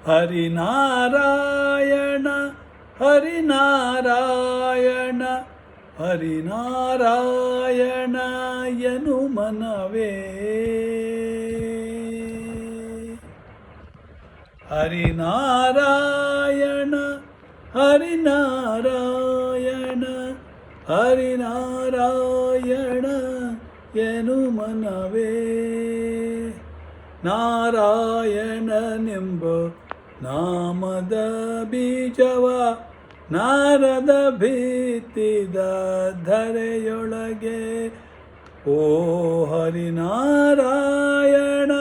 ಹರಿನಾರಾಯಣ ಹರಿನಾರಾಯಣ ಹರಿನಾರಾಯಣ ಎನು ಮನವೇ. ಹರಿನಾರಾಯಣ ಹರಿನಾರಾಯಣ ಹರಿನಾರಾಯಣ ಎನು ಮನವೇ. ನಾರಾಯಣನೆಂಬ ನಾಮದ ಬೀಜವ ನಾರದ ಬಿತ್ತಿದ ಧರೆಯೊಳಗೆ. ಓ ಹರಿನಾರಾಯಣ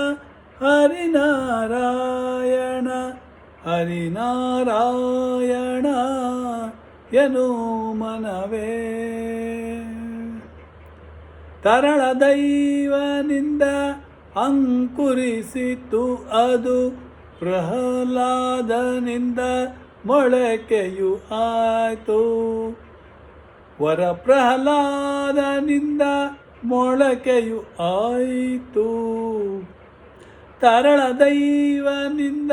ಹರಿನಾರಾಯಣ ಹರಿನಾರಾಯಣ ಎನು ಮನವೇ. ತರಳ ದೈವನಿಂದ ಅಂಕುರಿಸಿತು ಅದು, ಪ್ರಹ್ಲಾದನಿಂದ ಮೊಳಕೆಯು ಆಯ್ತು. ವರ ಪ್ರಹ್ಲಾದನಿಂದ ಮೊಳಕೆಯು ಆಯಿತು. ತರಳ ದೈವನಿಂದ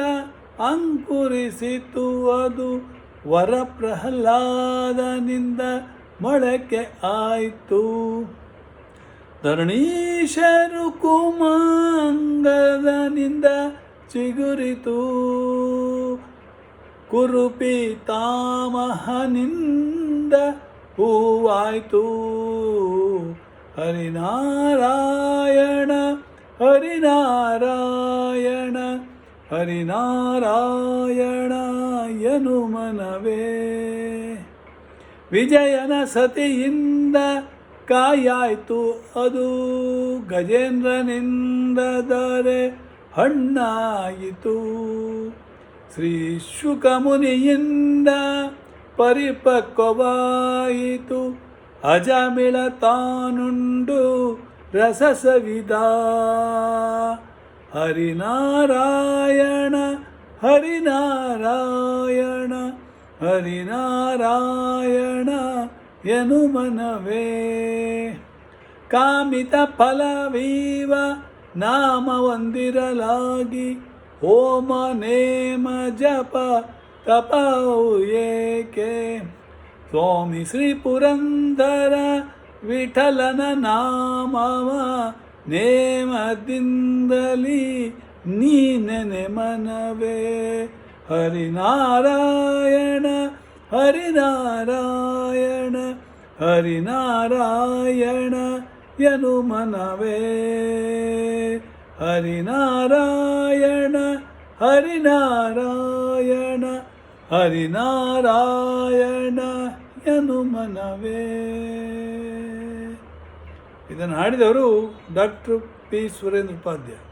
ಅಂಕುರಿಸಿತು ಅದು, ವರ ಪ್ರಹ್ಲಾದನಿಂದ ಮೊಳಕೆ ಆಯಿತು. ಧರಣೀಶರು ಕುಮಾಂಗದನಿಂದ ಚಿಗುರಿತು, ಕುರುಪಿತಾಮಹನಿಂದ ಹೂವಾಯ್ತು. ಹರಿನಾರಾಯಣ ಹರಿನಾರಾಯಣ ಹರಿನಾರಾಯಣ ಎನು ಮನವೇ. ವಿಜಯನ ಸತಿಯಿಂದ ಕಾಯಾಯ್ತು ಅದು, ಗಜೇಂದ್ರನಿಂದ ದರೆ ಹಣ್ಣಾಯಿತು. ಶ್ರೀ ಶುಕಮುನಿಯಿಂದ ಪರಿಪಕ್ವವಾಯಿತು, ಅಜಮಿಳ ತಾನುಂಡು ರಸಸವಿದ. ಹರಿನಾರಾಯಣ ಹರಿನಾರಾಯಣ ಹರಿನಾರಾಯಣ ಎನು ಮನವೇ. ಕಾಮಿತ ಫಲವೀವ ನಾಮವೊಂದಿರಲಾಗಿ, ಹೋಮ ನೇಮ ಜಪ ತಪವು ಏಕೆ. ಸ್ವಾಮಿ ಶ್ರೀ ಪುರಂದರ ವಿಠಲನ ನಾಮವ ನೇಮದಿಂದಲಿ ನೀನೆನೆ ಮನವೇ. ಹರಿನಾರಾಯಣ ಹರಿನಾರಾಯಣ ಹರಿನಾರಾಯಣ ಎನು ಮನವೇ. ಹರಿನಾರಾಯಣ ಹರಿನಾರಾಯಣ ಹರಿನಾರಾಯಣ ಎನು ಮನವೇ. ಇದನ್ನು ಹಾಡಿದವರು ಡಾಕ್ಟರ್ ಪಿ ಸುರೇಂದ್ರ ಉಪಾಧ್ಯಾಯ.